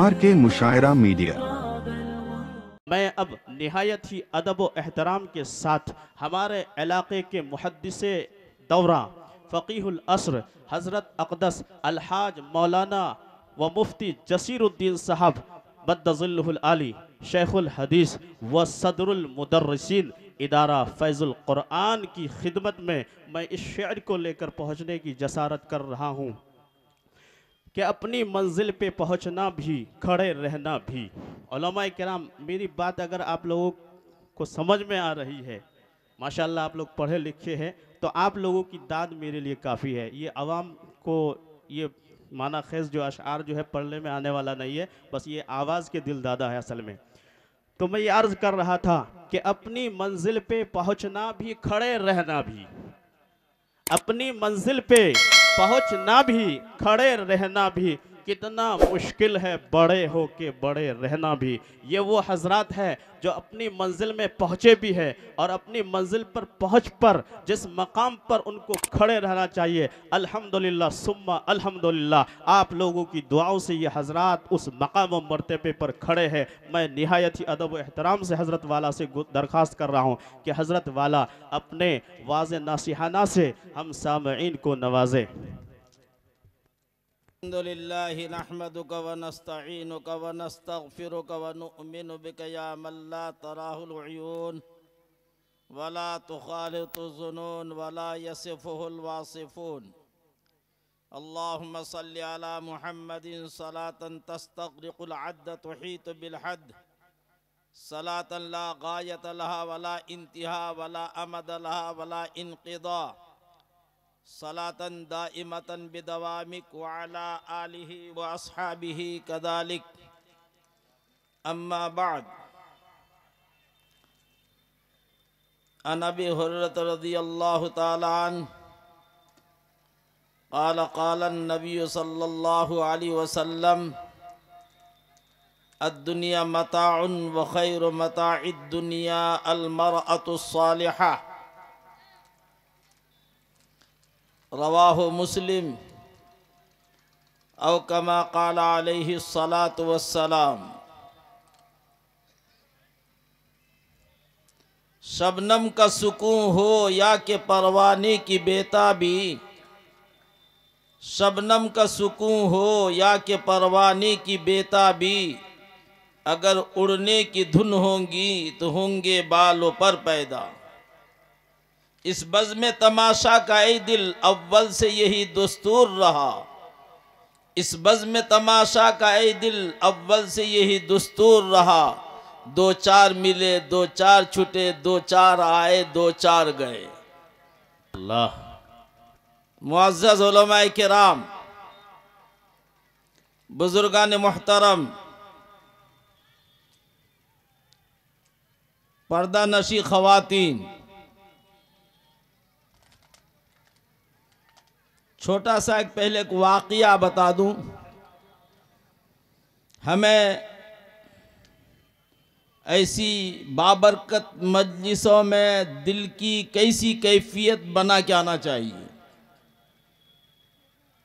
RK मुशायरा media. मैं अब निहायत ही अदब व एहतराम के साथ हमारे इलाके के मुहद्दिसे दौरा फ़क़ीहुल अस्र हज़रत अक़दस अलहाज मौलाना व मुफ्ती जसीरुद्दीन साहब बद्दज़िल्लुहुल आली शेखुल हदीस व सदरुल मुदर्रिसीन इदारा फैज़ुल क़ुरआन की खिदमत में मैं इस शेर को लेकर पहुँचने की जसारत कर रहा हूँ कि अपनी मंजिल पे पहुँचना भी खड़े रहना भी। उलमाए किराम, मेरी बात अगर आप लोगों को समझ में आ रही है, माशाल्लाह आप लोग पढ़े लिखे हैं, तो आप लोगों की दाद मेरे लिए काफ़ी है। ये आवाम को ये माना खेज जो अशआर जो है पढ़ने में आने वाला नहीं है, बस ये आवाज़ के दिल दादा है असल में। तो मैं ये अर्ज़ कर रहा था कि अपनी मंजिल पे पहुँचना भी खड़े रहना भी, अपनी मंजिल पे पहुँचना भी खड़े रहना भी, कितना मुश्किल है बड़े हो के बड़े रहना भी। ये वो हजरात हैं जो अपनी मंजिल में पहुँचे भी है और अपनी मंजिल पर पहुँच पर जिस मकाम पर उनको खड़े रहना चाहिए, अल्हम्दुलिल्लाह सुम्मा अल्हम्दुलिल्लाह, आप लोगों की दुआओं से ये हजरात उस मकाम व मर्तबे पर खड़े हैं। मैं निहायत ही अदब व एहतराम से हज़रत वाला से दरख्वास्त कर रहा हूँ कि हज़रत वाला अपने वाज़े नासिहाना से हम सामईन को नवाजे। अल्हम्दुलिल्लाहि नहमदुका व नस्तईनुका व नस्तगफिरुका व नुअमिनु बिका या मन ला तराहुल उयून व ला तुखालितु ज़ुनून व ला यसिफुहुल वासिफून। अल्लाहुम्मा सल्लि अला मुहम्मदिन सलातन तस्तग़रिक़ुल अद्द तुहीतु बिल हद्द, सलातन ला गायत लहा व ला इंतिहा व ला अमद लहा व ला इनक़िदा, सलातन दाइमतन बिदवामिक व अला आलिहि व अस्हाबिहि कदालिक। अम्मा बाद, अन अबी हुरैरह रज़ियल्लाहु तआला अन्हु क़ाल क़ाल नबी सल्लल्लाहु अलैहि वसल्लम अद्दुनिया मताउन व खैरु मताइद दुनिया अल मरअतु सालिहा। रवाहु मुस्लिम औ कमा क़ाल अलैहि सलातु वस्सलाम। शबनम का सुकून हो या कि परवाने की बेताबी, शबनम का सुकून हो या कि परवाने की बेताबी, अगर उड़ने की धुन होंगी तो होंगे बालों पर पैदा। इस बज़्म तमाशा का ए दिल अव्वल से यही दस्तूर रहा, इस बज़्म तमाशा का ए दिल अव्वल से यही दस्तूर रहा। दो चार मिले दो चार छूटे, दो चार आए दो चार गए। अल्लाह। मुअज़्ज़ज़ उलमाए किराम, बुजुर्गान मुहतरम, पर्दा नशी ख़वातीन, छोटा सा एक पहले एक वाक़िया बता दूं। हमें ऐसी बाबरकत मजलिसों में दिल की कैसी कैफियत बना के आना चाहिए,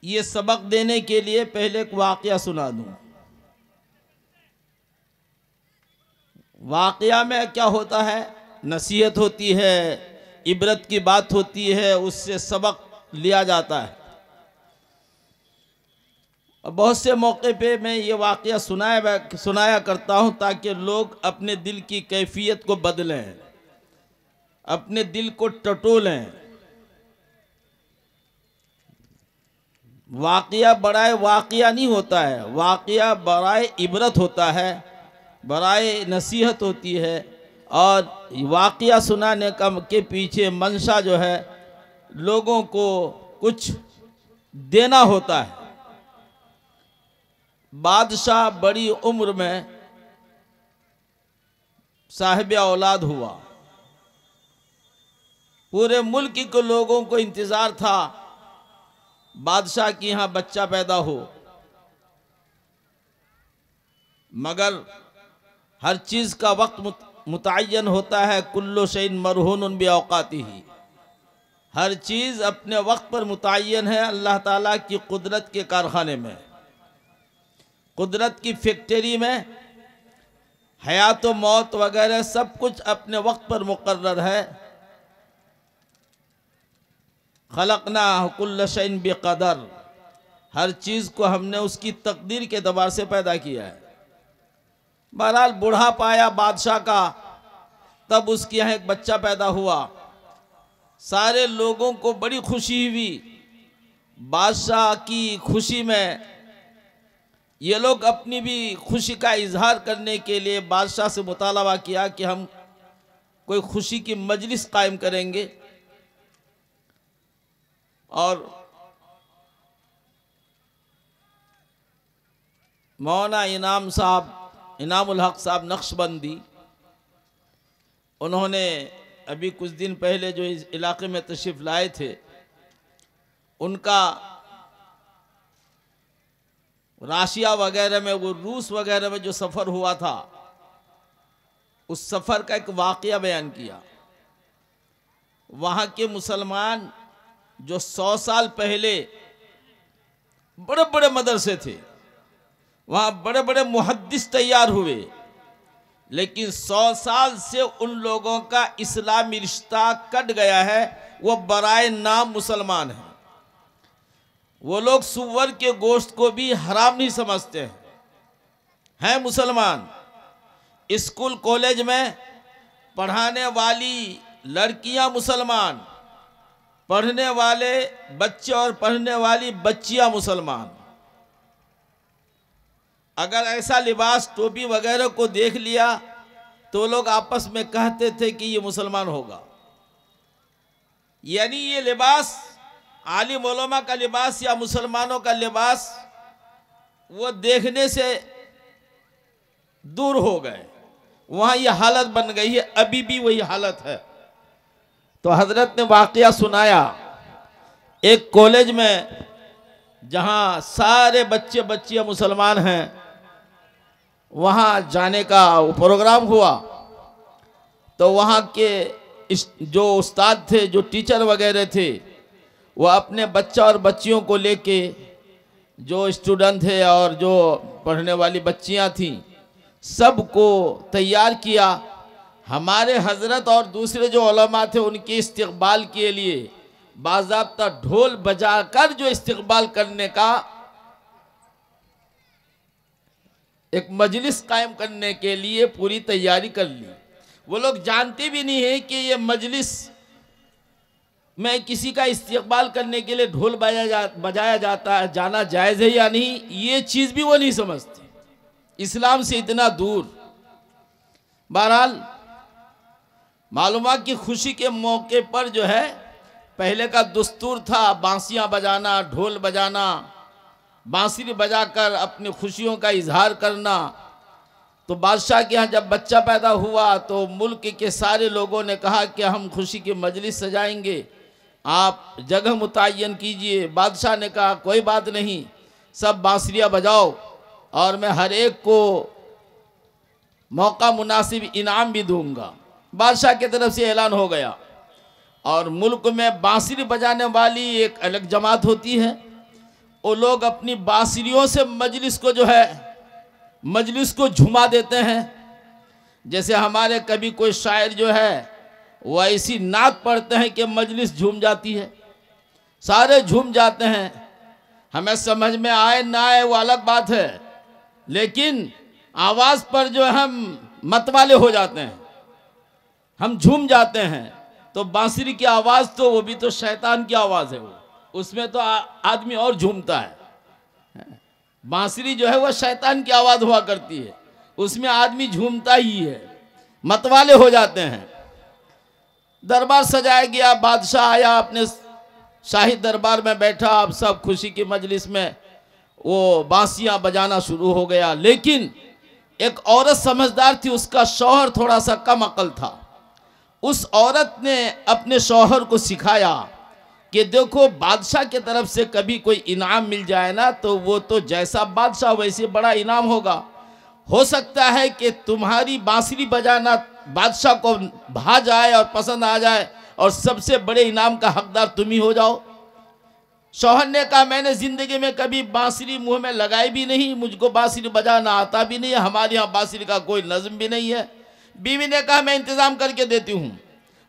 ये सबक देने के लिए पहले एक वाक़िया सुना दूं। वाक़िया में क्या होता है, नसीहत होती है, इबरत की बात होती है, उससे सबक लिया जाता है। बहुत से मौके पे मैं ये वाक़या सुनाया करता हूँ ताकि लोग अपने दिल की कैफियत को बदलें, अपने दिल को टटोलें। वाक़या बराए वाक़या नहीं होता है, वाक़या बराए इबरत होता है, बराए नसीहत होती है। और वाक़या सुनाने के पीछे मंशा जो है, लोगों को कुछ देना होता है। बादशाह बड़ी उम्र में साहिब औलाद हुआ, पूरे मुल्क के लोगों को इंतज़ार था बादशाह की यहाँ बच्चा पैदा हो, मगर हर चीज़ का वक्त मुतअय्यन होता है। कुल्लु शैइन मरहूनुन बिऔक़ातिही, हर चीज़ अपने वक्त पर मुतय्यन है अल्लाह ताला की कुदरत के कारखाने में, कुदरत की फैक्ट्री में। हयात व मौत वगैरह सब कुछ अपने वक्त पर मुकर्रर है। खलकना कुल्ल शैइन बिक़दर, हर चीज़ को हमने उसकी तकदीर के एतबार से पैदा किया है। बहरहाल बूढ़ा पाया बादशाह का, तब उसके यहाँ एक बच्चा पैदा हुआ। सारे लोगों को बड़ी खुशी हुई। बादशाह की खुशी में ये लोग अपनी भी खुशी का इजहार करने के लिए बादशाह से मुतालबा किया कि हम कोई खुशी की मजलिस कायम करेंगे। और मौलाना इनामुल हक साहब नक्शबंदी, उन्होंने अभी कुछ दिन पहले जो इस इलाके में तशरीफ़ लाए थे, उनका राशिया वगैरह में, वो रूस वगैरह में जो सफ़र हुआ था, उस सफ़र का एक वाक़या बयान किया। वहाँ के मुसलमान जो 100 साल पहले बड़े बड़े मदरसे थे, वहाँ बड़े बड़े मुहद्दिस तैयार हुए, लेकिन 100 साल से उन लोगों का इस्लामी रिश्ता कट गया है। वो बराए नाम मुसलमान हैं। वो लोग सुअर के गोश्त को भी हराम नहीं समझते हैं मुसलमान। स्कूल कॉलेज में पढ़ाने वाली लड़कियां मुसलमान, पढ़ने वाले बच्चे और पढ़ने वाली बच्चियां मुसलमान। अगर ऐसा लिबास टोपी वगैरह को देख लिया तो लोग आपस में कहते थे कि ये मुसलमान होगा। यानी ये लिबास आलिम उलमा का लिबास या मुसलमानों का लिबास वो देखने से दूर हो गए। वहाँ ये हालत बन गई है, अभी भी वही हालत है। तो हजरत ने वाक़या सुनाया, एक कॉलेज में जहाँ सारे बच्चे बच्चियाँ मुसलमान हैं, वहाँ जाने का प्रोग्राम हुआ। तो वहाँ के जो उस्ताद थे, जो टीचर वगैरह थे, वो अपने बच्चा और बच्चियों को लेके, जो स्टूडेंट थे और जो पढ़ने वाली बच्चियाँ थीं, सबको तैयार किया। हमारे हजरत और दूसरे जो उलमा थे उनके इस्तकबाल के लिए बाज़ाब्ता ढोल बजाकर जो इस्तकबाल करने का एक मजलिस कायम करने के लिए पूरी तैयारी कर ली। वो लोग जानते भी नहीं है कि ये मजलिस में किसी का इस्तकबाल करने के लिए ढोल बजाया जाता है, जाना जायज़ है या नहीं, ये चीज़ भी वो नहीं समझते, इस्लाम से इतना दूर। बहरहाल मालूमा की खुशी के मौके पर जो है, पहले का दस्तूर था बांसियाँ बजाना, ढोल बजाना, बांसुरी बजाकर अपनी खुशियों का इजहार करना। तो बादशाह के यहाँ जब बच्चा पैदा हुआ तो मुल्क के सारे लोगों ने कहा कि हम खुशी की मजलिस सजाएंगे, आप जगह मुतय्यन कीजिए। बादशाह ने कहा कोई बात नहीं, सब बांसुरियाँ बजाओ और मैं हर एक को मौका मुनासिब इनाम भी दूंगा। बादशाह की तरफ से ऐलान हो गया। और मुल्क में बांसुरी बजाने वाली एक अलग जमात होती है, वो लोग अपनी बांसुरियों से मजलिस को जो है, मजलिस को झुमा देते हैं। जैसे हमारे कभी कोई शायर जो है वो ऐसी नात पढ़ते हैं कि मजलिस झूम जाती है, सारे झूम जाते हैं। हमें समझ में आए ना आए वो अलग बात है, लेकिन आवाज़ पर जो हम मतवाले हो जाते हैं, हम झूम जाते हैं। तो बांसुरी की आवाज़ तो वो भी तो शैतान की आवाज़ है, वो उसमें तो आदमी और झूमता है। बांसुरी जो है वह शैतान की आवाज़ हुआ करती है, उसमें आदमी झूमता ही है, मतवाले हो जाते हैं। दरबार सजाया गया, बादशाह आया, अपने शाही दरबार में बैठा। अब सब खुशी की मजलिस में वो बांसियाँ बजाना शुरू हो गया। लेकिन एक औरत समझदार थी, उसका शौहर थोड़ा सा कम अकल था। उस औरत ने अपने शौहर को सिखाया कि देखो, बादशाह की तरफ से कभी कोई इनाम मिल जाए ना, तो वो तो जैसा बादशाह वैसे बड़ा इनाम होगा। हो सकता है कि तुम्हारी बांसुरी बजाना बादशाह को भा जाए और पसंद आ जाए और सबसे बड़े इनाम का हकदार तुम ही हो जाओ। शौहर ने कहा मैंने ज़िंदगी में कभी बांसुरी मुंह में लगाई भी नहीं, मुझको बांसुरी बजाना आता भी नहीं है, हमारे यहाँ बांसुरी का कोई नज़्म भी नहीं है। बीवी ने कहा मैं इंतज़ाम करके देती हूँ।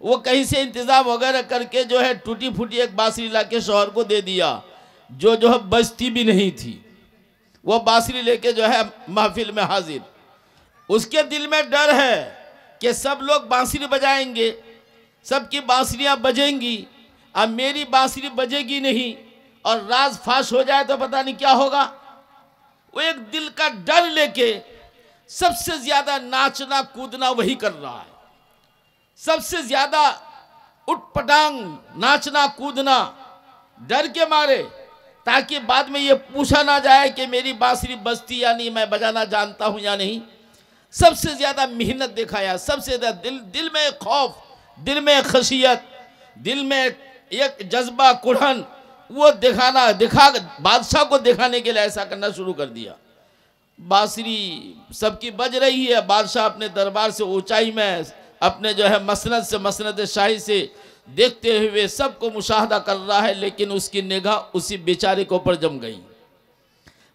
वो कहीं से इंतज़ाम वगैरह करके जो है टूटी फूटी एक बांसुरी ला के शौहर को दे दिया, जो है बजती भी नहीं थी। वो बांसुरी लेके जो है महफिल में हाजिर। उसके दिल में डर है कि सब लोग बांसुरी बजाएंगे, सबकी बांसुरियाँ बजेंगी, अब मेरी बांसुरी बजेगी नहीं और राज फाश हो जाए तो पता नहीं क्या होगा। वो एक दिल का डर लेके सबसे ज्यादा नाचना कूदना वही कर रहा है, सबसे ज्यादा उठपटांग नाचना कूदना डर के मारे, ताकि बाद में ये पूछा ना जाए कि मेरी बांसुरी बजती या नहीं, मैं बजाना जानता हूं या नहीं। सबसे ज्यादा मेहनत दिखाया, सबसे ज्यादा दिल में खौफ, दिल में खशियत, दिल में एक जज्बा कुढ़न, वो दिखा बादशाह को दिखाने के लिए ऐसा करना शुरू कर दिया। बांसुरी सबकी बज रही है, बादशाह अपने दरबार से ऊंचाई में अपने जो है मसनद से मसनद शाही से देखते हुए सबको मुशाहदा कर रहा है, लेकिन उसकी निगाह उसी बेचारे के ऊपर जम गई।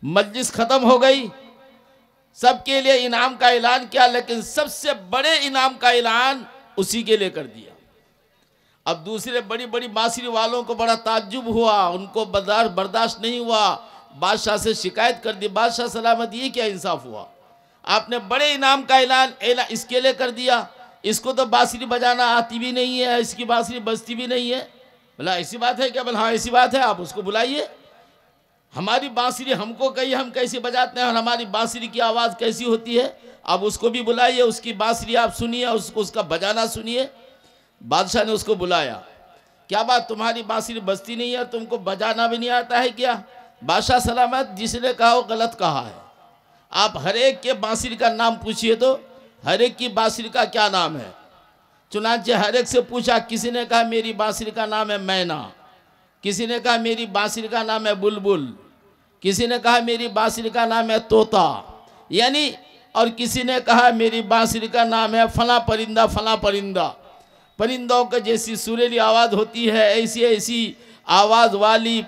मजलिस खत्म हो गई, सबके लिए इनाम का ऐलान किया, लेकिन सबसे बड़े इनाम का ऐलान उसी के लिए कर दिया। अब दूसरे बड़ी बड़ी बांसुरी वालों को बड़ा ताज्जुब हुआ, उनको बर्दाश्त नहीं हुआ, बादशाह से शिकायत कर दी। बादशाह सलामत, ये क्या इंसाफ हुआ, आपने बड़े इनाम का ऐलान इसके लिए कर दिया, इसको तो बांसुरी बजाना आती भी नहीं है, इसकी बांसुरी बजती भी नहीं है। बोला ऐसी बात है क्या? बोला हाँ ऐसी बात है, आप उसको बुलाइए, हमारी बांसुरी हमको कहिए हम कैसे बजाते हैं और हमारी बांसुरी की आवाज़ कैसी होती है, आप उसको भी बुलाइए, उसकी बांसुरी आप सुनिए, उसका बजाना सुनिए। बादशाह ने उसको बुलाया। क्या बात, तुम्हारी बांसुरी बजती नहीं है, तुमको बजाना भी नहीं आता है क्या? बादशाह सलामत, जिसने कहा वो गलत कहा है। आप हर एक के बांसुरी का नाम पूछिए तो हर एक की बांसुरी का क्या नाम है। चुनांचे हर एक से पूछा, किसी ने कहा मेरी बांसुरी का नाम है मैना, किसी ने कहा मेरी बांसुरी का नाम है बुलबुल, किसी ने कहा मेरी बांसुरी का नाम है तोता, यानी और किसी ने कहा मेरी बांसुरी का नाम है फला परिंदा फला परिंदा। परिंदों के जैसी सुरीली आवाज़ होती है, ऐसी ऐसी आवाज़ वाले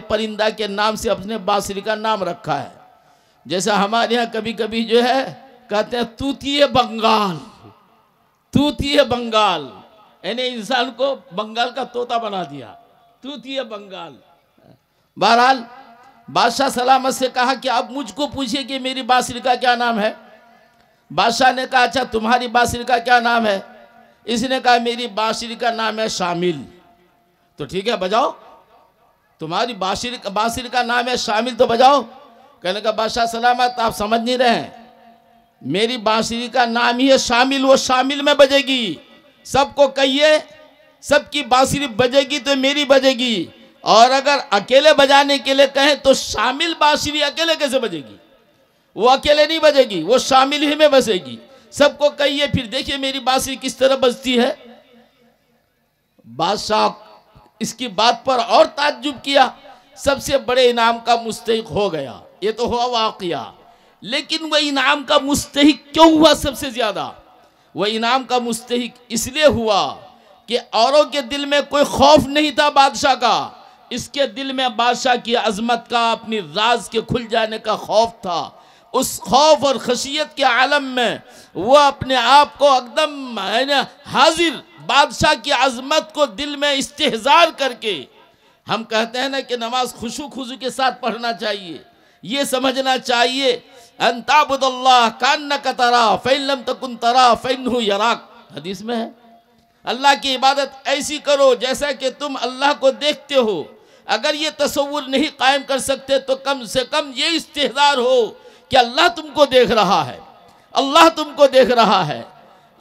परिंदा के नाम से अपने बांसुरी का नाम रखा है। जैसा हमारे यहाँ कभी कभी जो है कहते हैं तूतिए बंगाल, तूतिए बंगाल, यानी इंसान को बंगाल का तोता बना दिया, तूतिए बंगाल। बहरहाल बादशाह सलामत से कहा कि आप मुझको पूछिए कि मेरी बांसुरी का क्या नाम है। बादशाह ने कहा अच्छा तुम्हारी बांसुरी का क्या नाम है? इसने कहा मेरी बांसुरी का नाम है शामिल। तो ठीक है बजाओ, तुम्हारी बांसुरी का नाम है शामिल तो बजाओ। कहने का बादशाह सलामत आप समझ नहीं रहे हैं, मेरी बांसुरी का नाम ही है शामिल, वो शामिल में बजेगी, सबको कहिए सबकी बांसुरी बजेगी तो मेरी बजेगी, और अगर अकेले बजाने के लिए कहें तो शामिल बांसुरी अकेले कैसे बजेगी, वो अकेले नहीं बजेगी, वो शामिल ही में बजेगी। सबको कहिए फिर देखिए मेरी बांसुरी किस तरह बजती है। बादशाह इसकी बात पर और ताज्जुब किया, सबसे बड़े इनाम का मुस्तहिक हो गया। ये तो हुआ वाक़या, लेकिन वह इनाम का मुस्तहिक क्यों हुआ? सबसे ज्यादा वह इनाम का मुस्तहिक इसलिए हुआ कि औरों के दिल में कोई खौफ नहीं था बादशाह का, इसके दिल में बादशाह की अजमत का, अपनी राज के खुल जाने का खौफ था। उस खौफ और खशियत के आलम में वो अपने आप को एकदम हाजिर बादशाह की अजमत को दिल में इस्तेहजार करके, हम कहते हैं ना कि नमाज खुशू खुजू के साथ पढ़ना चाहिए, ये समझना चाहिए अंताबुदल्लाह कान्नका तरा फइल्लम तकुन तरा फइन्हु यराक, हदीस में है अल्लाह की इबादत ऐसी करो जैसा कि तुम अल्लाह को देखते हो। अगर ये तसव्वुर नहीं कायम कर सकते तो कम से कम ये इस्तेहदार हो कि अल्लाह तुमको देख रहा है, अल्लाह तुमको देख रहा है।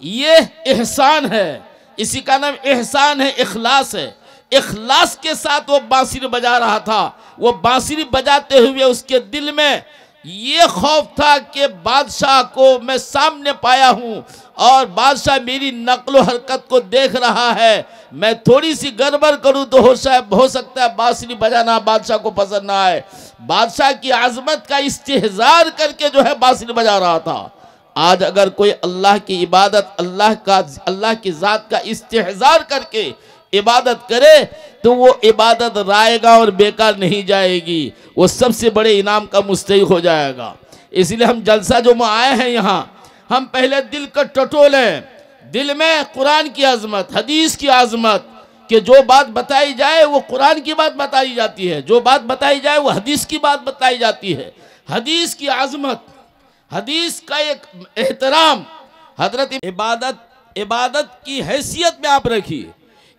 ये एहसान है, इसी का नाम एहसान है, इखलास है। इखलास के साथ वो बांसुरी बजा रहा था। वो बांसुरी बजाते हुए उसके दिल में ये खौफ था कि बादशाह को मैं सामने पाया हूँ और बादशाह मेरी नक्ल हरकत को देख रहा है, मैं थोड़ी सी गड़बड़ करूँ तो हो सकता है बांसुरी बजाना बादशाह को पसंद ना आए। बादशाह की आजमत का इस्तेहजार करके जो है बांसुरी बजा रहा था। आज अगर कोई अल्लाह की इबादत, अल्लाह की ज़ात का इस्तेहज़ार करके इबादत करे तो वो इबादत रायगा और बेकार नहीं जाएगी, वो सबसे बड़े इनाम का मुस्तहिक हो जाएगा। इसलिए हम जलसा जो आए हैं यहाँ, हम पहले दिल का टटोलें, दिल में कुरान की अजमत, हदीस की अजमत, कि जो बात बताई जाए वो कुरान की बात बताई जाती है, जो बात बताई जाए वो हदीस की बात बताई जाती है। हदीस की आज़मत, हदीस का एक एहतराम, हजरत इबादत की हैसियत में आप रखिए।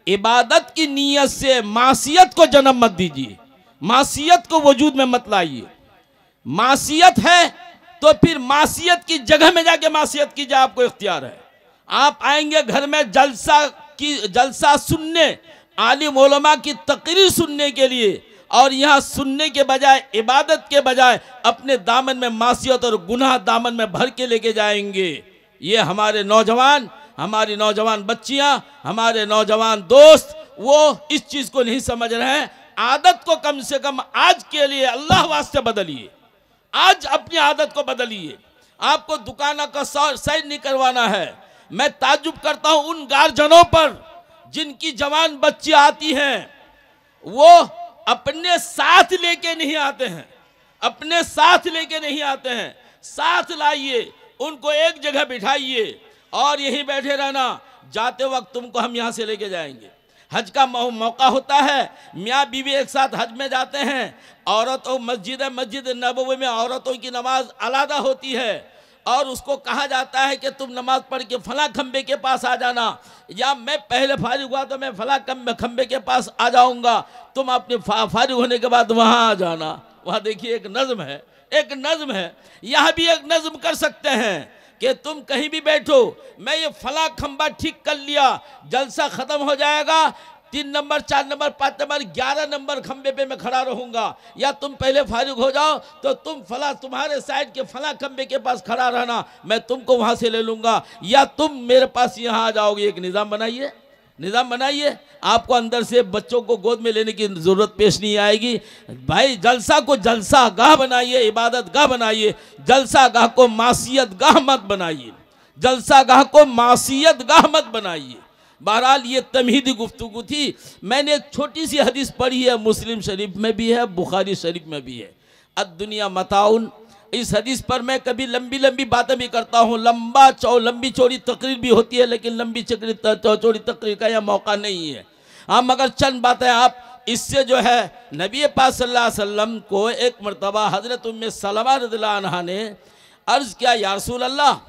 इबादत की नीयत से मासियत को जन्म मत दीजिए, मासियत को वजूद में मत लाइए। मासियत है तो फिर मासियत की जगह में जाके मासियत कीजिए, आपको इख्तियार है। आप आएंगे घर में जलसा सुनने, आलिम उलमा की तकरीर सुनने के लिए, और यहाँ सुनने के बजाय, इबादत के बजाय अपने दामन में मासियत और गुनाह दामन में भर के लेके जाएंगे। ये हमारे नौजवान, हमारी नौजवान बच्चियाँ, हमारे नौजवान दोस्त, वो इस चीज़ को नहीं समझ रहे हैं। आदत को कम से कम आज के लिए अल्लाह वास्ते बदलिए, आज अपनी आदत को बदलिए। आपको दुकानों का साइन नहीं करवाना है। मैं ताज्जुब करता हूँ उन गार्जियनों पर जिनकी जवान बच्ची आती हैं, वो अपने साथ लेके नहीं आते हैं, अपने साथ लेके नहीं आते हैं। साथ लाइए, उनको एक जगह बिठाइए और यहीं बैठे रहना। जाते वक्त तुमको हम यहाँ से लेके जाएंगे। हज का मौका होता है, मियाँ बीवी एक साथ हज में जाते हैं। औरतों मस्जिद नबवी में औरतों की नमाज अलग होती है और उसको कहा जाता है कि तुम नमाज पढ़ के फला खंबे के पास आ जाना, या मैं पहले फारिग हुआ तो मैं फला खंबे के पास आ जाऊंगा, तुम अपने फारिग होने के बाद वहाँ आ जाना। वहाँ देखिए एक नज़्म है, एक नज़्म है। यहाँ भी एक नज़्म कर सकते हैं कि तुम कहीं भी बैठो, मैं ये फला खंबा ठीक कर लिया, जलसा ख़त्म हो जाएगा, 3 नंबर 4 नंबर 5 नंबर 11 नंबर खंबे पे मैं खड़ा रहूंगा, या तुम पहले फारिग हो जाओ तो तुम तुम्हारे साइड के फला खंबे के पास खड़ा रहना, मैं तुमको वहां से ले लूंगा, या तुम मेरे पास यहाँ आ जाओगे। एक निज़ाम बनाइए, निज़ाम बनाइए। आपको अंदर से बच्चों को गोद में लेने की ज़रूरत पेश नहीं आएगी। भाई जलसा को जलसा गाह बनाइए, इबादत गाह बनाइए, जलसा गाह को मासियत गाह मत बनाइए, जलसा गाह को मासियत गाह मत बनाइए। बहरहाल ये तमहीदी गुफ्तगू थी। मैंने एक छोटी सी हदीस पढ़ी है, मुस्लिम शरीफ में भी है, बुखारी शरीफ में भी है। अद्दुनिया मताउन, इस हदीस पर मैं कभी लंबी लंबी बातें भी करता हूँ, लंबी चौड़ी तकरीर भी होती है, लेकिन लंबी चौड़ी तकरीर का यह मौका नहीं है। हाँ, मगर चंद बातें आप इससे जो है, नबी पाक सल्लल्लाहु अलैहि वसल्लम को एक मरतबा हज़रत उम्मे सलमा रज़ियल्लाहु अन्हा ने अर्ज़ किया, या रसूल अल्लाह,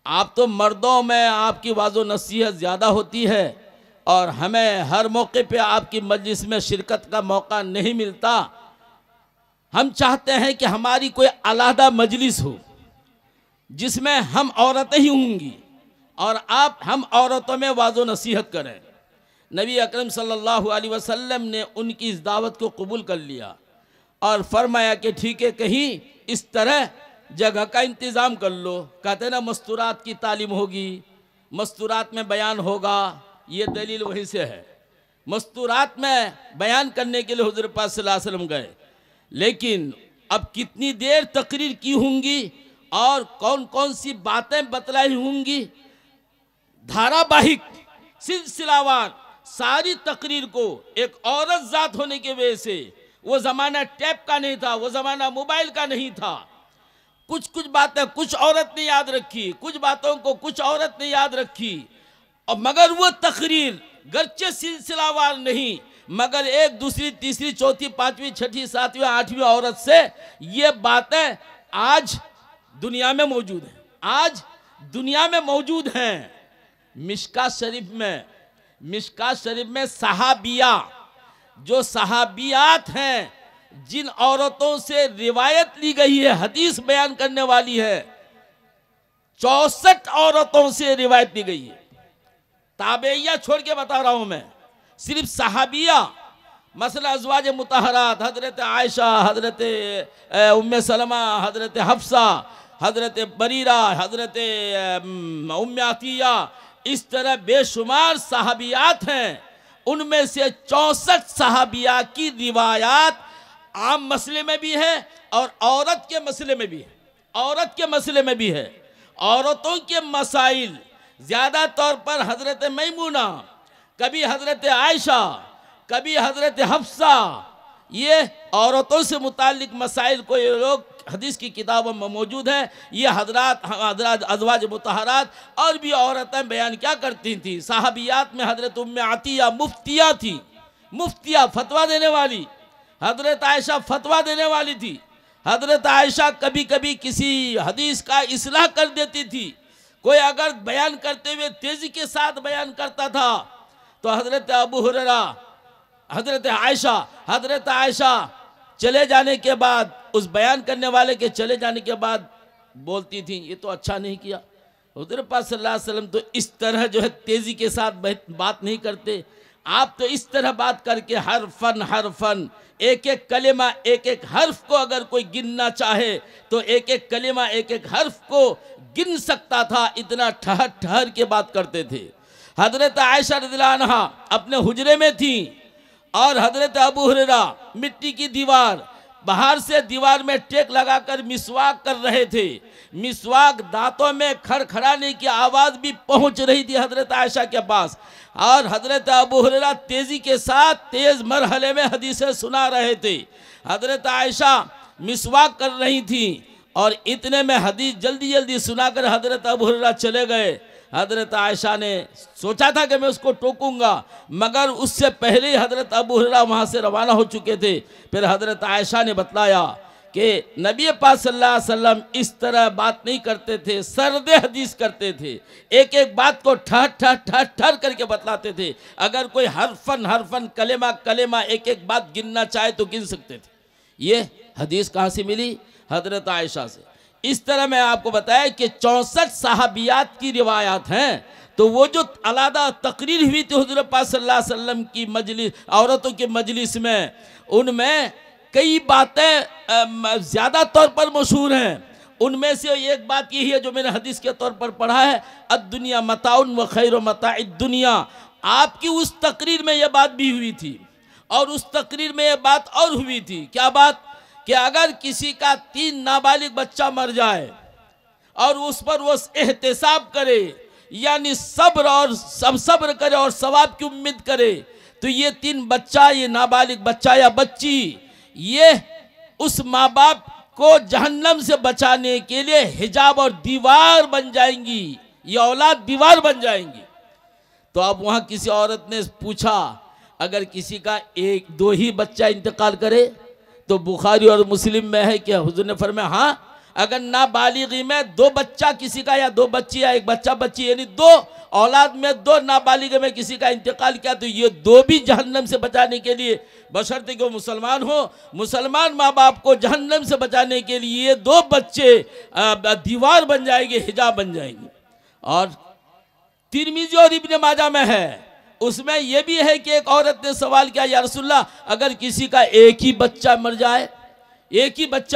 आप तो मर्दों में आपकी वाज़ो नसीहत ज़्यादा होती है और हमें हर मौके पे आपकी मजलिस में शिरकत का मौका नहीं मिलता। हम चाहते हैं कि हमारी कोई अलहदा मजलिस हो जिसमें हम औरतें ही होंगी और आप हम औरतों में वाज़ो नसीहत करें। नबी अकरम सल्लल्लाहु अलैहि वसल्लम ने उनकी इस दावत को कबूल कर लिया और फरमाया कि ठीक है, कहीं इस तरह जगह का इंतज़ाम कर लो। कहते ना मस्तूरात की तालीम होगी, मस्तूरात में बयान होगा, ये दलील वहीं से है। मस्तूरात में बयान करने के लिए हुज़ूर पाक सल्लल्लाहु अलैहि वसल्लम गए, लेकिन अब कितनी देर तकरीर की होंगी और कौन कौन सी बातें बतलाई होंगी, धारावाहिक सिलसिलावार सारी तकरीर को एक औरत ज़ात होने की वजह से, वो ज़माना टैप का नहीं था, वो ज़माना मोबाइल का नहीं था, कुछ बातें कुछ औरत ने याद रखी, कुछ बातों को कुछ औरत ने याद रखी, और मगर वो तकरीर गर्चे सिलसिलावार नहीं, मगर एक दूसरी तीसरी चौथी पांचवी छठी सातवीं आठवीं औरत से ये बातें आज दुनिया में मौजूद हैं, आज दुनिया में मौजूद हैं। मिशकात शरीफ में सहाबिया, जो सहाबियात हैं, जिन औरतों से रिवायत ली गई है, हदीस बयान करने वाली है, 64 औरतों से रिवायत ली गई है। ताबेइया छोड़ के बता रहा हूं मैं, सिर्फ सहाबिया, मसला अज़वाज मुतहरात, हजरत आयशा, हजरत उम्मे सलमा, हजरत हफ्सा, हजरत बरीरा, हजरत उम्मे अतिया, इस तरह बेशुमार सहाबियात हैं। उनमें से 64 सहाबिया की रिवायात आम मसले में भी है और औरत के मसले में भी है, औरत के मसले में भी है। औरतों के मसाइल ज़्यादा तौर पर हज़रत मैमूना, कभी हज़रत आयशा, कभी हज़रत हफ्सा, ये औरतों से मुताल्लिक मसाइल को ये लोग हदीस की किताबों में मौजूद है। ये हज़रात अज़वाज मुतहरात और भी औरतें बयान क्या करती थी। साहबियात में हज़रत उम्मे अतिया मुफ्तिया थी, मुफ्तिया फतवा देने वाली। हज़रत आयशा फतवा देने वाली थी। हज़रत आयशा कभी कभी किसी हदीस का इस्लाह कर देती थी। कोई अगर बयान करते हुए तेज़ी के साथ बयान करता था तो हज़रत अबू हुरैरा, हज़रत आयशा चले जाने के बाद, उस बयान करने वाले के चले जाने के बाद बोलती थी ये तो अच्छा नहीं किया। हुज़ूर पाक सल्लल्लाहु अलैहि वसल्लम तो इस तरह जो है तेज़ी के साथ बात नहीं करते। आप तो इस तरह बात करके हरफन एक एक कलेमा, एक एक हर्फ को अगर कोई गिनना चाहे तो एक एक कलेमा, एक एक हर्फ को गिन सकता था। इतना ठहर ठहर के बात करते थे। हज़रत आयशा रज़ियल्लाहु अन्हा अपने हुजरे में थी और हज़रत अबू हुरैरा मिट्टी की दीवार, बाहर से दीवार में टेक लगाकर मिसवाक कर रहे थे। मिसवाक दांतों में खड़खड़ाने की आवाज़ भी पहुंच रही थी हज़रत आयशा के पास। और हज़रत अबू हुरैरा तेज़ी के साथ तेज़ मरहले में हदीसें सुना रहे थे। हज़रत आयशा मिसवाक कर रही थी और इतने में हदीस जल्दी जल्दी सुनाकर हज़रत अबू हुरैरा चले गए। हज़रत आयशा ने सोचा था कि मैं उसको टोकूंगा, मगर उससे पहले ही हज़रत अबू हुरैरा वहाँ से रवाना हो चुके थे। फिर हज़रत आयशा ने बतलाया कि नबी पाक सल्लल्लाहु अलैहि वसल्लम इस तरह बात नहीं करते थे, सरदे हदीस करते थे। एक एक बात को ठहर करके बतलाते थे। अगर कोई हरफन कलेमा एक एक बात गिनना चाहे तो गिन सकते थे। ये हदीस कहाँ से मिली? हज़रत आयशा से। इस तरह मैं आपको बताया कि 64 साहबियात की रिवायात हैं। तो वो जो अलादा तकरीर हुई थी हुज़ूर पाक सल्लल्लाहु अलैहि वसल्लम की मजलिस, औरतों की मजलिस में, उनमें कई बातें ज़्यादा तौर पर मशहूर हैं। उनमें से एक बात यही है जो मैंने हदीस के तौर पर पढ़ा है, अद्दुनिया मताउन व खैर मताइद दुनिया। आपकी उस तकरीर में यह बात भी हुई थी और उस तकरीर में यह बात और हुई थी। क्या बात? कि अगर किसी का 3 नाबालिग बच्चा मर जाए और उस पर वो एहतिसाब करे, यानी सब्र करे और सवाब की उम्मीद करे, तो ये 3 बच्चा, ये नाबालिग बच्चा या बच्ची, ये उस माँ बाप को जहन्नम से बचाने के लिए हिजाब और दीवार बन जाएंगी। ये औलाद दीवार बन जाएंगी। तो अब वहाँ किसी औरत ने पूछा अगर किसी का 1-2 ही बच्चा इंतकाल करे तो बुखारी और मुस्लिम में है कि हुजूर ने फरमाया हाँ, अगर नाबालिगी में 2 बच्चा किसी का, या 2 बच्ची या 1 बच्चा बच्ची, यानी 2 औलाद में 2 नाबालिग में किसी का इंतकाल किया तो ये 2 भी जहन्नम से बचाने के लिए, बशर्ते कि वो मुसलमान हो, मुसलमान माँ बाप को जहन्नम से बचाने के लिए ये 2 बच्चे दीवार बन जाएंगे, हिजाब बन जाएंगे। और तिरमिज़ी और इब्न माजा में है, उसमें यह भी है कि एक औरत ने सवाल किया, या रसूलल्लाह अगर किसी का एक ही बच्चा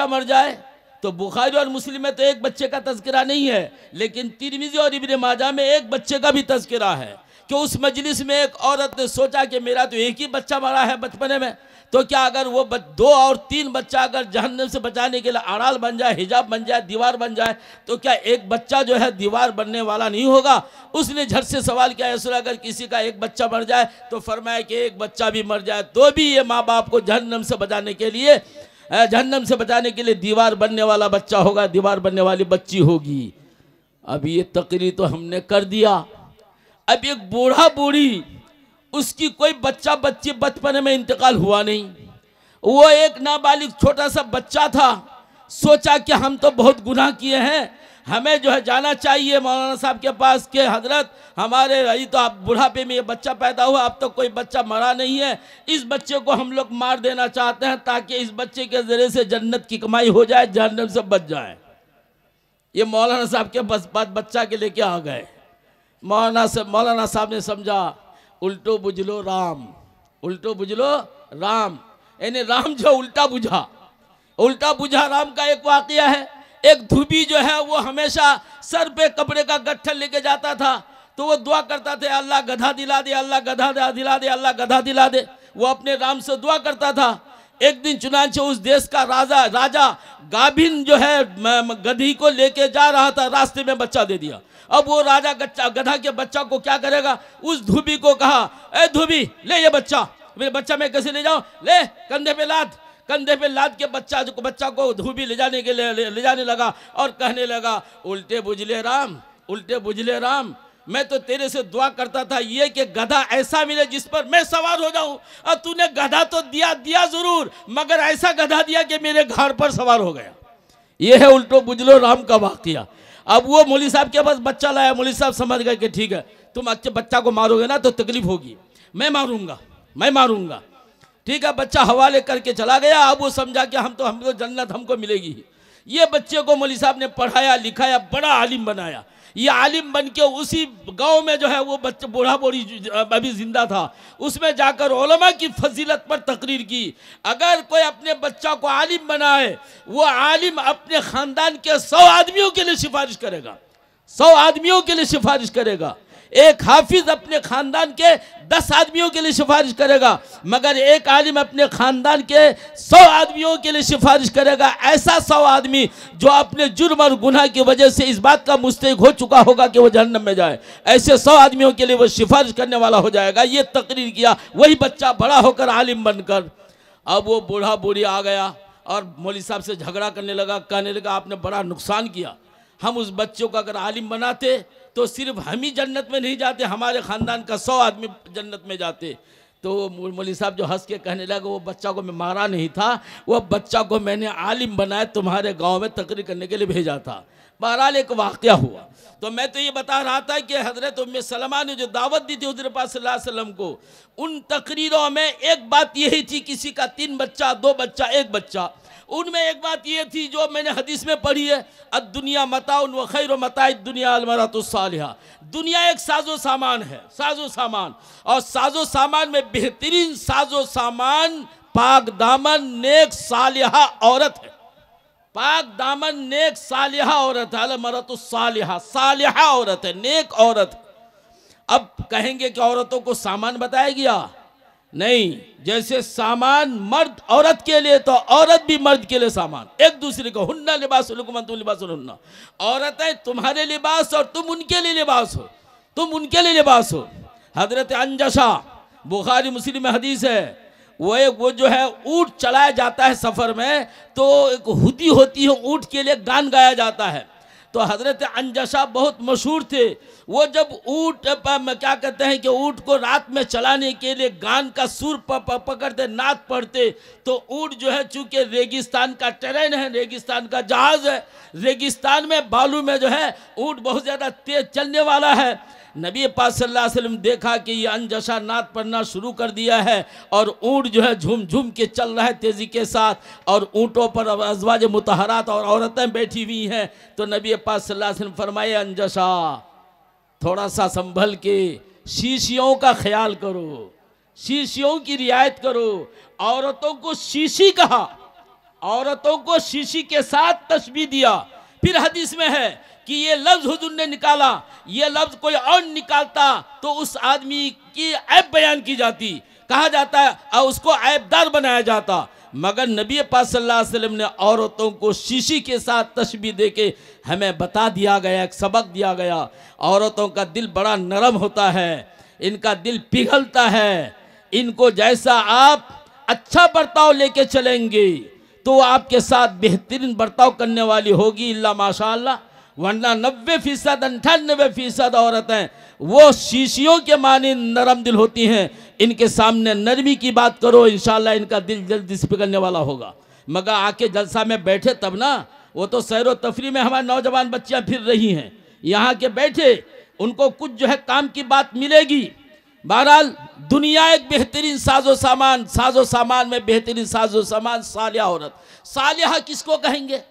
मर जाए तो बुखारी और मुस्लिम में तो एक बच्चे का तज़किरा नहीं है, लेकिन तिरमिज़ी और इब्न माजा में एक बच्चे का भी तज़किरा है कि उस मजलिस में एक औरत ने सोचा कि मेरा तो एक ही बच्चा मरा है बचपने में, तो क्या अगर वो 2 और 3 बच्चा अगर जहन्नम से बचाने के लिए आड़ाल बन जाए, हिजाब बन जाए, दीवार बन जाए, तो क्या एक बच्चा जो है दीवार बनने वाला नहीं होगा? उसने झट से सवाल किया, रसूलल्लाह अगर किसी का एक बच्चा मर जाए तो फरमाया कि एक बच्चा भी मर जाए तो भी ये माँ बाप को जहन्नम से बचाने के लिए दीवार बनने वाला बच्चा होगा, दीवार बनने वाली बच्ची होगी। अब ये तकरीर तो हमने कर दिया। अब एक बूढ़ा बूढ़ी, उसकी कोई बच्चा बच्ची बचपन में इंतकाल हुआ नहीं, वो एक नाबालिग छोटा सा बच्चा था। सोचा कि हम तो बहुत गुनाह किए हैं, हमें जो है जाना चाहिए मौलाना साहब के पास कि हजरत हमारे रही तो आप बुढ़ापे में ये बच्चा पैदा हुआ, अब तो कोई बच्चा मरा नहीं है, इस बच्चे को हम लोग मार देना चाहते हैं ताकि इस बच्चे के ज़रिए से जन्नत की कमाई हो जाए, जहन्नम से बच जाए। ये मौलाना साहब के बच्चा के लेके आ गए। मौलाना साहब ने समझा उल्टो बुझलो राम, यानी राम जो उल्टा बुझा राम का एक वाकया है। एक धोबी जो है वो हमेशा सर पे कपड़े का गट्ठल लेके जाता था, तो वो दुआ करता था अल्लाह गधा दिला दे, अल्लाह गधा दिला दे, अल्लाह गधा दिला दे। वो अपने राम से दुआ करता था। एक दिन चुनांचे उस देश का राजा गाभिन जो है गधी को लेके जा रहा था, रास्ते में बच्चा दे दिया। अब वो राजा गधा के बच्चा को क्या करेगा, उस धोबी को कहा, ए धोबी ले ये बच्चा मैं कैसे ले जाऊं, ले कंधे पे लाद के बच्चा को धोबी ले जाने लगा और कहने लगा, उल्टे बुझले राम, मैं तो तेरे से दुआ करता था ये कि गधा ऐसा मिले जिस पर मैं सवार हो जाऊं, और तूने गधा तो दिया जरूर, मगर ऐसा गधा दिया कि मेरे घर पर सवार हो गया। ये है उल्टो बुझलो राम का वाकया। अब वो मौलवी साहब के पास बच्चा लाया, मौलवी साहब समझ गए कि ठीक है, तुम अच्छे बच्चा को मारोगे ना तो तकलीफ होगी, मैं मारूंगा। ठीक है, बच्चा हवाले करके चला गया। अब वो समझा कि हम तो जन्नत हमको मिलेगी। ये बच्चे को मौलवी साहब ने पढ़ाया लिखाया, बड़ा आलिम बनाया। ये आलिम बन के उसी गांव में जो है वो बच्चा बूढ़ा अभी जिंदा था, उसमें जाकर उलमा की फजीलत पर तकरीर की। अगर कोई अपने बच्चा को आलिम बनाए, वो आलिम अपने खानदान के 100 आदमियों के लिए सिफारिश करेगा, 100 आदमियों के लिए सिफारिश करेगा। एक हाफिज अपने खानदान के 10 आदमियों के लिए सिफारिश करेगा, मगर एक आलिम अपने खानदान के 100 आदमियों के लिए सिफारिश करेगा। ऐसा 100 आदमी जो अपने जुर्म और गुनाह की वजह से इस बात का मुस्तहिक हो चुका होगा कि वो जहन्नम में जाए, ऐसे 100 आदमियों के लिए वो सिफारिश करने वाला हो जाएगा। ये तकरीर किया वही बच्चा बड़ा होकर आलिम बनकर। अब वो बूढ़ा बूढ़ी आ गया और मौलवी साहब से झगड़ा करने लगा, कहने लगा आपने बड़ा नुकसान किया, हम उस बच्चों को अगर आलिम बनाते तो सिर्फ हम ही जन्नत में नहीं जाते, हमारे ख़ानदान का 100 आदमी जन्नत में जाते। तो मौलवी साहब जो हंस के कहने लगा, वो बच्चा को मैं मारा नहीं था, वो बच्चा को मैंने आलिम बनाया, तुम्हारे गांव में तकरीर करने के लिए भेजा था। बहरहाल एक वाक़या हुआ। तो मैं तो ये बता रहा था कि हज़रत उम्मे सलमा ने जो दावत दी थी हुज़ूर पाक सल्लल्लाहु अलैहि वसल्लम को, उन तकरीरों में एक बात यही थी, किसी का 3 बच्चा, 2 बच्चा, 1 बच्चा। उनमें एक बात ये थी जो मैंने हदीस में पढ़ी है, अद्दुनिया मताउन व खैरु मताइद दुनिया अलमरअतुस सालिहा। दुनिया एक साजो सामान है, साजो सामान, और साजो सामान में बेहतरीन साजो सामान पाक दामन नेक सालिहा औरत है। पाक दामन नेक सालिहा औरत है, अलमरअतुस सालिहा, सालिहा औरत है, नेक औरत। अब कहेंगे कि औरतों को सामान बताया गया, नहीं, जैसे सामान मर्द औरत के लिए तो औरत भी मर्द के लिए सामान, एक दूसरे को, हुन्ना लिबासुल लकुम अंतुम लिबासुल हुन्ना, औरतें तुम्हारे लिबास और तुम उनके लिए लिबास हो, तुम उनके लिए लिबास हो। हजरत अंजशा, बुखारी मुस्लिम में हदीस है, वो जो है ऊँट चलाया जाता है सफ़र में, तो एक हुदी होती है, ऊँट के लिए गान गाया जाता है। तो हजरत अंजशा बहुत मशहूर थे। वो जब ऊँट क्या कहते हैं कि ऊँट को रात में चलाने के लिए गान का सुर पकड़ते, नाद पढ़ते, तो ऊँट जो है चूँकि रेगिस्तान का ट्रेन है, रेगिस्तान का जहाज़ है, रेगिस्तान में बालू में जो है ऊँट बहुत ज़्यादा तेज़ चलने वाला है। नबी पाक सल्लल्लाहु अलैहि वसल्लम देखा कि ये अंजशा नाद पढ़ना शुरू कर दिया है और ऊँट जो है झूम झूम के चल रहा है तेज़ी के साथ, और ऊँटों पर अज़वाज मुतहरात और औरतें बैठी हुई हैं। तो नबी पाक सल्लल्लाहु अलैहि वसल्लम फरमाए, अंजशा थोड़ा सा संभल के शीशियों का ख्याल करो, शीशियों की रियायत करो। औरतों को शीशी कहा, औरतों को शीशी के साथ तशबीह दिया। फिर हदीस में है कि ये लफ्ज़ हुजूर ने निकाला, ये लफ्ज़ कोई और निकालता तो उस आदमी की ऐब बयान की जाती, कहा जाता है और उसको ऐबदार बनाया जाता, मगर नबी पाक सल्लल्लाहु अलैहि वसल्लम ने औरतों को शीशी के साथ तशबीह दे के हमें बता दिया गया, एक सबक दिया गया। औरतों का दिल बड़ा नरम होता है, इनका दिल पिघलता है, इनको जैसा आप अच्छा बर्ताव लेके चलेंगे तो आपके साथ बेहतरीन बर्ताव करने वाली होगी, इल्ला माशाअल्लाह, वरना 90% 98% औरतें वो शीशियों के माने नरम दिल होती हैं। इनके सामने नरमी की बात करो, इंशाअल्लाह इनका दिल जल्दी से पिघलने वाला होगा। मगर आके जलसा में बैठे तब ना, वो तो सैर व तफरी में हमारे नौजवान बच्चियाँ फिर रही हैं, यहाँ के बैठे उनको कुछ जो है काम की बात मिलेगी। बहरहाल दुनिया एक बेहतरीन साजो सामान में बेहतरीन साजो सामान सालिहा औरत। सालिहा किसको कहेंगे?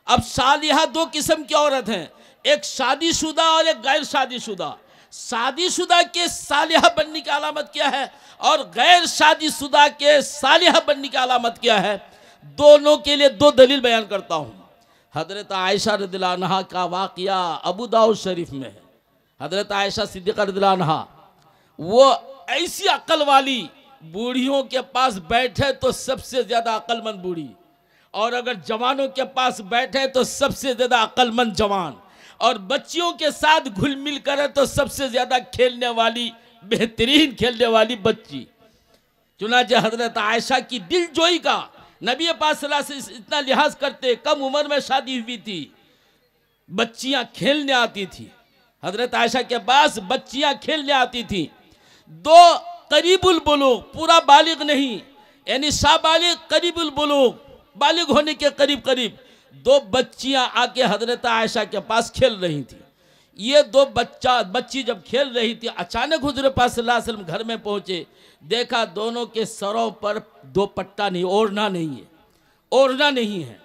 अब सालिहा 2 किस्म की औरत हैं, एक शादीशुदा और एक गैर शादीशुदा। शादीशुदा के सालिहा बनने की अलामत क्या है और गैर शादीशुदा के सालिहा बनने की अलामत क्या है, दोनों के लिए 2 दलील बयान करता हूँ। हजरत आयशा रज़ियल्लाहु अन्हा का वाक़या अबू दाऊद शरीफ में है। हजरत आयशा सिद्दीक़ा रज़ियल्लाहु अन्हा वो ऐसी अक्ल वाली बूढ़ियों के पास बैठे तो सबसे ज्यादा अक्लमंद बूढ़ी, और अगर जवानों के पास बैठे तो सबसे ज्यादा अक्लमंद जवान, और बच्चियों के साथ घुल मिल करे तो सबसे ज्यादा खेलने वाली, बेहतरीन खेलने वाली बच्ची। चुनांचे हजरत आयशा की दिलजोई का नबी पाक सल्लल्लाहु अलैहि वसल्लम इतना लिहाज करते, कम उम्र में शादी हुई थी, बच्चियां खेलने आती थी, हजरत आयशा के पास बच्चियां खेलने आती थी। दो करीबुल बुलूग, पूरा बालिग नहीं, यानी शाबालिग करीबुल बुलूग, बालिग होने के करीब करीब दो बच्चियां आके हजरत आयशा के पास खेल रही थी। ये दो बच्ची जब खेल रही थी, अचानक हुजूर पाक सल्लल्लाहु अलैहि वसल्लम घर में पहुंचे, देखा दोनों के सरों पर दो पट्टा नहीं, ओढ़ना नहीं है, ओढ़ना नहीं है।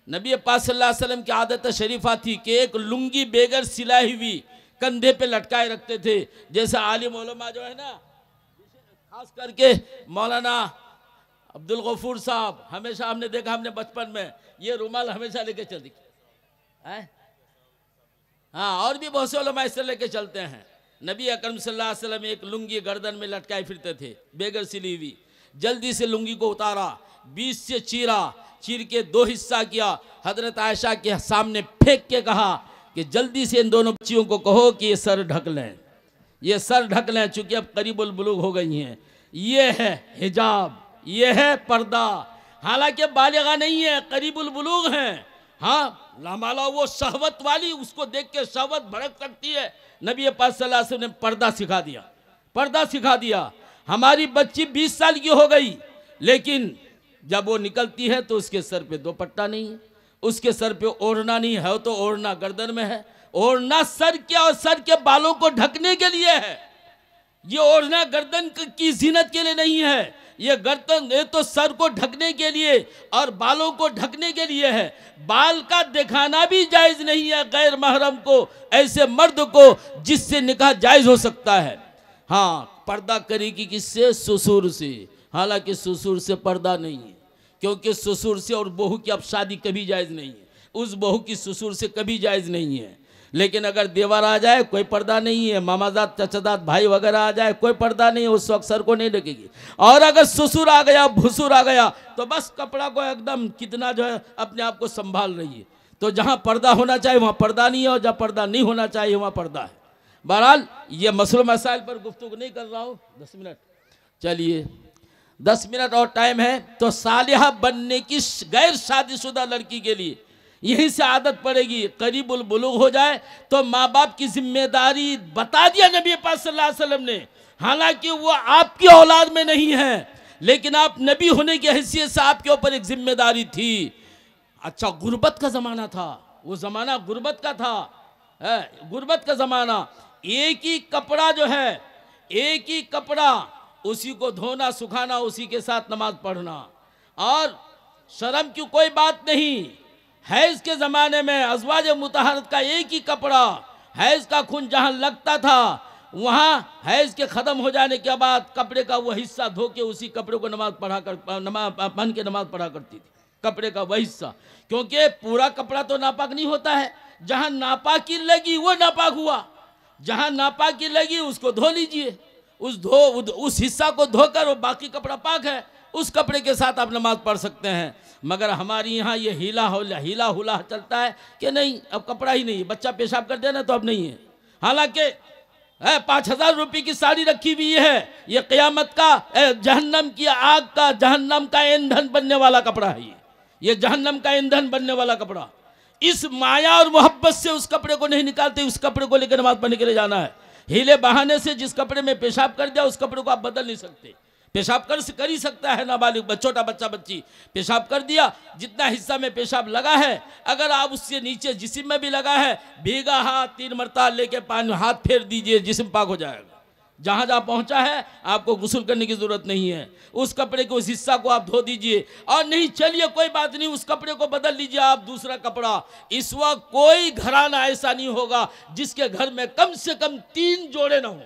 नबी पाक सल्लल्लाहु अलैहि वसल्लम की आदत शरीफा थी कि एक लुंगी बेगर सिलाई हुई कंधे पे लटकाए रखते थे। जैसे आलिम उलमा जो है ना, खास करके मौलाना अब्दुल गफूर साहब, हमेशा हमने देखा, हमने बचपन में ये रुमाल हमेशा लेके चलती है। हाँ, और भी बहुत से उलमा इस तरह लेके चलते हैं। नबी अकरम सल्लल्लाहु अलैहि वसल्लम एक लुंगी गर्दन में लटकाए फिरते थे, बेगर सिली हुई। जल्दी से लुंगी को उतारा, बीच से चीरा, चीर के दो हिस्सा किया, हजरत आयशा के सामने फेंक के कहा कि जल्दी से इन दोनों बच्चियों को कहो कि ये सर ढक लें, ये सर ढक लें, चूंकि अब करीबुल बुलूग हो गई हैं। ये है हिजाब, ये है पर्दा। हालांकि बालिगा नहीं है, करीबुल बुलूग हैं। हाँ, लामाला वो शहवत वाली, उसको देख के शहवत भड़क सकती है। नबी पाक सल्लल्लाहु अलैहि वसल्लम ने पर्दा सिखा दिया, पर्दा सिखा दिया। हमारी बच्ची 20 साल की हो गई, लेकिन जब वो निकलती है तो उसके सर पे दो पट्टा नहीं है, उसके सर पे ओढ़ना नहीं है, तो ओढ़ना गर्दन में है। ओढ़ना सर के और सर के बालों को ढकने के लिए है, ये ओढ़ना गर्दन की जीनत के लिए नहीं है। ये गर्दन, ये तो सर को ढकने के लिए और बालों को ढकने के लिए है। बाल का दिखाना भी जायज नहीं है गैर महरम को, ऐसे मर्द को जिससे निकाह जायज हो सकता है। हाँ, पर्दा करेगी किससे? ससुर से। हालांकि ससुर से पर्दा नहीं है, क्योंकि ससुर से और बहू की अब शादी कभी जायज नहीं है, उस बहू की ससुर से कभी जायज नहीं है। लेकिन अगर देवर आ जाए कोई पर्दा नहीं है, मामाजात चचाजात भाई वगैरह आ जाए कोई पर्दा नहीं है, उस वक्त सर को नहीं ढकेगी। और अगर ससुर आ गया, भसुर आ गया, तो बस कपड़ा को एकदम कितना जो है अपने आप को संभाल रही है। तो जहाँ पर्दा होना चाहिए वहाँ पर्दा नहीं है, और जहाँ पर्दा नहीं होना चाहिए वहाँ पर्दा है। बहरहाल ये मसले मसाइल पर गुफ्तगू नहीं कर रहा हूँ। 10 मिनट, चलिए 10 मिनट और टाइम है। तो सालिहा बनने की गैर शादीशुदा लड़की के लिए यहीं से आदत पड़ेगी, करीबुल बुलूग हो जाए तो माँ बाप की जिम्मेदारी बता दिया नबी पाक सल्लल्लाहु अलैहि वसल्लम ने। हालांकि वो आपकी औलाद में नहीं है, लेकिन आप नबी होने की हैसियत से आपके ऊपर एक जिम्मेदारी थी। अच्छा, गुर्बत का ज़माना था, वो ज़माना गुर्बत का था, गुर्बत का ज़माना। एक ही कपड़ा जो है, एक ही कपड़ा, उसी को धोना सुखाना, उसी के साथ नमाज पढ़ना, और शर्म की कोई बात नहीं। हैज़ के ज़माने में अज़वाज मुतहरत का एक ही कपड़ा, हैज़ का खून जहाँ लगता था वहाँ हैज़ के ख़त्म हो जाने के बाद कपड़े का वो हिस्सा धो के उसी कपड़े को नमाज पहन के नमाज पढ़ा करती थी, कपड़े का वह हिस्सा। क्योंकि पूरा कपड़ा तो नापाक नहीं होता है, जहाँ नापाकी लगी वो नापाक हुआ, जहाँ नापाकी लगी उसको धो लीजिए, उस हिस्सा को धोकर वो बाकी कपड़ा पाक है, उस कपड़े के साथ आप नमाज पढ़ सकते हैं। मगर हमारी यहाँ ये हीला हुला चलता है कि नहीं, अब कपड़ा ही नहीं, बच्चा पेशाब कर देना तो अब नहीं है। हालांकि 5,000 रुपये की साड़ी रखी हुई है, ये क़यामत का जहन्नम की आग का, जहन्नम का ईंधन बनने वाला कपड़ा है, ये जहन्नम का ईंधन बनने वाला कपड़ा। इस माया और मोहब्बत से उस कपड़े को नहीं निकालते, उस कपड़े को लेकर नमाज पढ़ने के लिए जाना है। हीले बहाने से जिस कपड़े में पेशाब कर दिया उस कपड़े को आप बदल नहीं सकते। पेशाब कर ही सकता है नाबालिग, छोटा बच्चा बच्ची पेशाब कर दिया, जितना हिस्सा में पेशाब लगा है, अगर आप उससे नीचे जिस्म में भी लगा है, भीगा हाथ 3 मरतबा लेके पानी हाथ फेर दीजिए, जिस्म पाक हो जाएगा। जहाँ जहाँ पहुँचा है आपको गुस्ल करने की ज़रूरत नहीं है, उस कपड़े के उस हिस्सा को आप धो दीजिए। और नहीं, चलिए कोई बात नहीं, उस कपड़े को बदल लीजिए आप दूसरा कपड़ा। इस वक्त कोई घराना ऐसा नहीं होगा जिसके घर में कम से कम 3 जोड़े ना हो,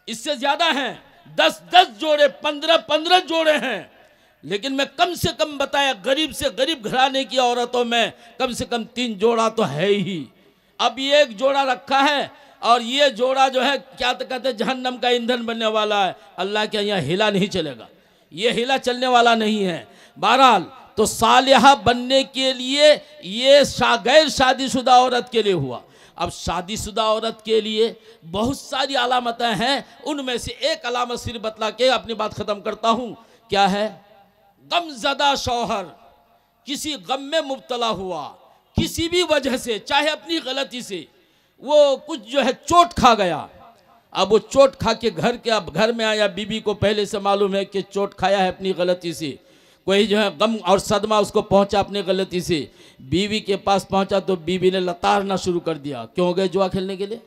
इससे ज़्यादा हैं, 10-10 जोड़े, 15-15 जोड़े हैं। लेकिन मैं कम से कम बताया, गरीब से गरीब घराने की औरतों में कम से कम 3 जोड़ा तो है ही। अब ये 1 जोड़ा रखा है, और ये जोड़ा जो है क्या तो कहते हैं जहन्नम का ईंधन बनने वाला है। अल्लाह के यहाँ हिला नहीं चलेगा, ये हिला चलने वाला नहीं है। बहरहाल तो सालिहा बनने के लिए ये गैर शादीशुदा औरत के लिए हुआ। अब शादीशुदा औरत के लिए बहुत सारी अलामतें हैं, उनमें से एक अलामत सिर्फ बतला के अपनी बात ख़त्म करता हूँ। क्या है? गमज़दा शौहर किसी गम में मुब्तला हुआ किसी भी वजह से, चाहे अपनी गलती से वो कुछ जो है चोट खा गया। अब वो चोट खा के घर में आया, बीबी को पहले से मालूम है कि चोट खाया है अपनी गलती से, कोई जो है गम और सदमा उसको पहुंचा अपनी गलती से। बीवी के पास पहुंचा तो बीवी ने लताड़ना शुरू कर दिया। क्यों गए जुआ खेलने के लिए?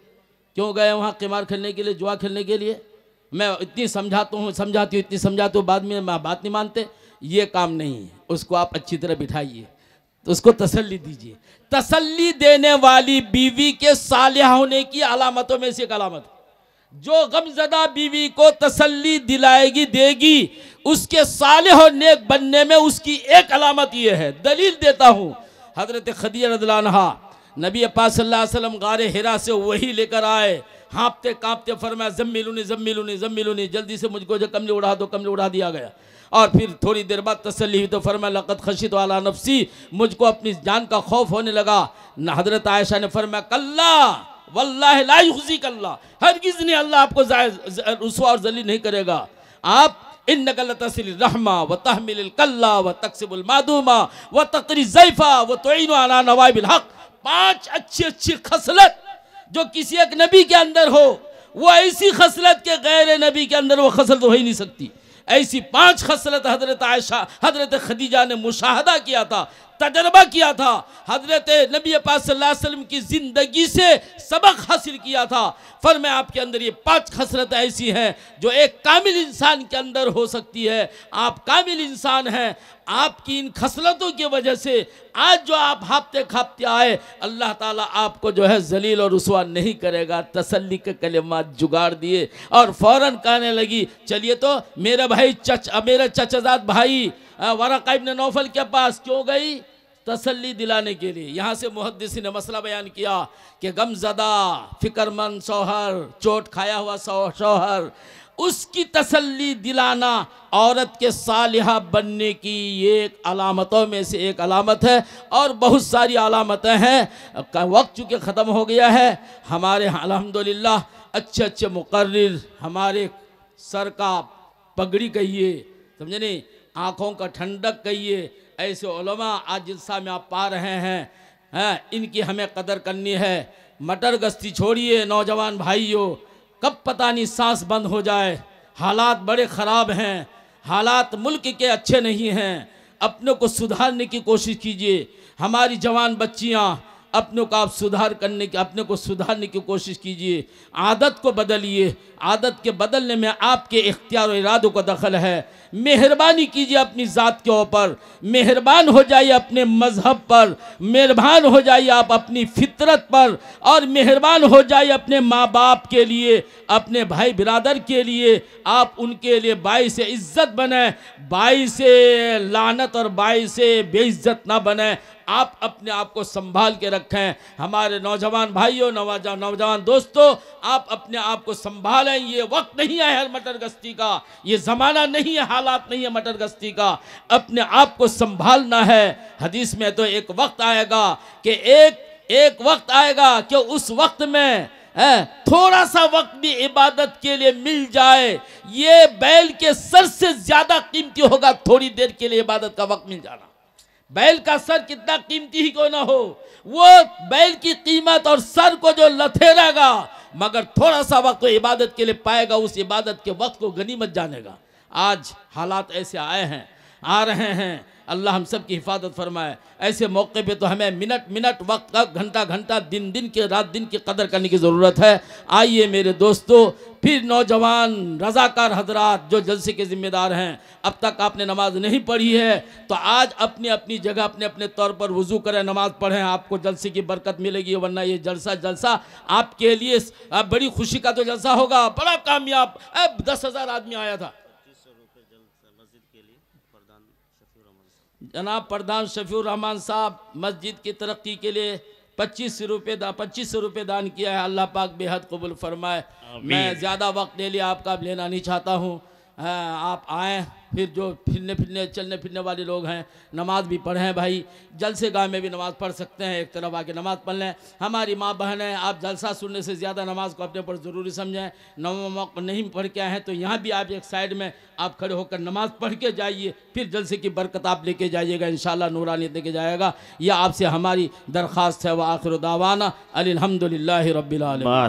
क्यों गए वहाँ क़िमार खेलने के लिए, जुआ खेलने के लिए? मैं इतनी समझाती हूँ इतनी समझाती हूँ, बाद में बात नहीं मानते। ये काम नहीं है, उसको आप अच्छी तरह बिठाइए, तो उसको तसल्ली दीजिए। तसल्ली देने वाली बीवी के सालिहा होने की अलामतों में से एक अलामत, जो गमज़दा बीवी को तसल्ली दिलाएगी देगी, उसके सालिह और नेक बनने में उसकी एक अलामत ये है। दलील देता हूँ, हज़रत खदीजा रज़ियल्लाहु अन्हा नबी पाक सल्लल्लाहु अलैहि वसल्लम गारे हिरा से वही लेकर आए, हाँपते काँपते फरमाया ज़म्मिलूनी ज़म्मिलूनी ज़म्मिलूनी, जल्दी से मुझको जो कमले उड़ा दो, कमले उड़ा दिया गया। और फिर थोड़ी देर बाद तसल्ली हुई तो फरमाया लक़द खशित अला नफ्सी, मुझको अपनी जान का खौफ होने लगा। हज़रत आयशा ने फरमाया कल्ला वल्लाहि ला युख़ज़ीक अल्लाह, हरगिज़ नहीं, अल्लाह आपको रुसवा और ज़लील नहीं करेगा। आप इन्नका लतसिल रहमा व तहमिल कल्ला व तक्सिबुल मादूमा व तक़री ज़ैफ़ा व तुईनु अला नवाइबिल हक़, 5 अच्छी खसलत जो किसी एक नबी के अंदर हो, वो ऐसी खसलत के गैर नबी के अंदर वो खसलत हो ही नहीं सकती। ऐसी 5 खसलत हज़रत आयशा हज़रत खदीजा ने मुशाहदा किया था, तजर्बा किया था, हज़रत नबी पाक सल्लल्लाहु अलैहि वसल्लम की ज़िंदगी से सबक हासिल किया था। फरमाया आपके अंदर ये 5 खसलतें ऐसी हैं जो एक कामिल इंसान के अंदर हो सकती है। आप कामिल इंसान हैं, आपकी इन खसलतों की वजह से आज जो आप हाँपते खापते आए, अल्लाह ताला आपको जो है जलील और रुसवा नहीं करेगा। तसल्ली के कलिमात जुगाड़ दिए और फ़ौरन कहने लगी चलिए तो मेरा भाई मेरा चचाजाद भाई वरक़ा इब्न नौफल के पास क्यों गई? तसल्ली दिलाने के लिए। यहाँ से मुहद्दिस ने मसला बयान किया कि गमज़दा फ़िक्रमंद शौहर, चोट खाया हुआ शौहर, उसकी तसल्ली दिलाना औरत के सालिहा बनने की एक अलामतों में से एक अलामत है। और बहुत सारी अलामतें हैं। वक्त चूँकि ख़त्म हो गया है, हमारे अल्हम्दुलिल्लाह अच्छे मुक़र्रिर, हमारे सर का पगड़ी कहिए, समझे नहीं, आँखों का ठंडक कहिए, ऐसे उलमा आज जलसा में आप पा रहे हैं, इनकी हमें कदर करनी है। मटर गश्ती छोड़िए नौजवान भाइयों, कब पता नहीं सांस बंद हो जाए। हालात बड़े ख़राब हैं, हालात मुल्क के अच्छे नहीं हैं। अपने को सुधारने की कोशिश कीजिए। हमारी जवान बच्चियाँ, अपने को आप अपने को सुधारने की कोशिश कीजिए। आदत को बदलिए, आदत के बदलने में आपके इख्तियार और इरादों का दखल है। मेहरबानी कीजिए अपनी ज़ात के ऊपर, मेहरबान हो जाइए अपने मज़हब पर, मेहरबान हो जाइए आप अपनी फितरत पर, और मेहरबान हो जाइए अपने माँ बाप के लिए, अपने भाई बिरादर के लिए। आप उनके लिए बाइस इज़्ज़त बने, बाइस लानत और बाइस बेइज्जत ना बने। आप अपने आप को संभाल के रखें। हमारे नौजवान भाइयों, नौजवान दोस्तों, आप अपने आप को संभालें। ये वक्त नहीं है हर मटर गश्ती का, ये ज़माना नहीं है, हालात नहीं है मटर गश्ती का। अपने आप को संभालना है। हदीस में तो एक वक्त आएगा कि एक वक्त आएगा कि उस वक्त में थोड़ा सा वक्त भी इबादत के लिए मिल जाए, ये बैल के सर से ज़्यादा कीमती होगा। थोड़ी देर के लिए इबादत का वक्त मिल जाना, बैल का सर कितना कीमती ही क्यों ना हो, वो बैल की कीमत और सर को जो लथेरेगा, मगर थोड़ा सा वक्त तो इबादत के लिए पाएगा, उस इबादत के वक्त को गनीमत जानेगा। आज हालात ऐसे आए हैं, आ रहे हैं। अल्लाह हम सब की हिफाजत फरमाए। ऐसे मौके पे तो हमें मिनट वक्त का, घंटा दिन के रात दिन की कदर करने की ज़रूरत है। आइए मेरे दोस्तों, फिर नौजवान रज़ाकार हजरात जो जलसे के ज़िम्मेदार हैं, अब तक आपने नमाज नहीं पढ़ी है तो आज अपनी अपनी जगह अपने अपने तौर पर वज़ू करें, नमाज पढ़ें, आपको जलसे की बरकत मिलेगी। वरना ये जलसा आपके लिए बड़ी खुशी का तो जलसा होगा, बड़ा कामयाब। अब 10,000 आदमी आया था। जनाब प्रधान शफीउर रहमान साहब मस्जिद की तरक्की के लिए 2500 रुपये दान किया है। अल्लाह पाक बेहद कबूल फरमाए। मैं ज़्यादा वक्त ले लिया आपका लेना नहीं चाहता हूँ। आप आएँ, फिर जो चलने फिरने वाले लोग हैं नमाज भी पढ़ें भाई। जलसे गाह में भी नमाज़ पढ़ सकते हैं, एक तरफ आके नमाज़ पढ़ लें। हमारी माँ बहन है, आप जलसा सुनने से ज़्यादा नमाज को अपने पर ज़रूरी समझें। नमाज नहीं पढ़ के आए हैं तो यहाँ भी आप एक साइड में आप खड़े होकर नमाज पढ़ के जाइए, फिर जलसे की बरकत आप लेके जाइएगा, इंशाअल्लाह नूरानियत लेके जाएगा। यह आपसे हमारी दरख्वास्त है। व आखिर दावाना अल्हम्दुलिल्लाहि रब्बिल आलमीन।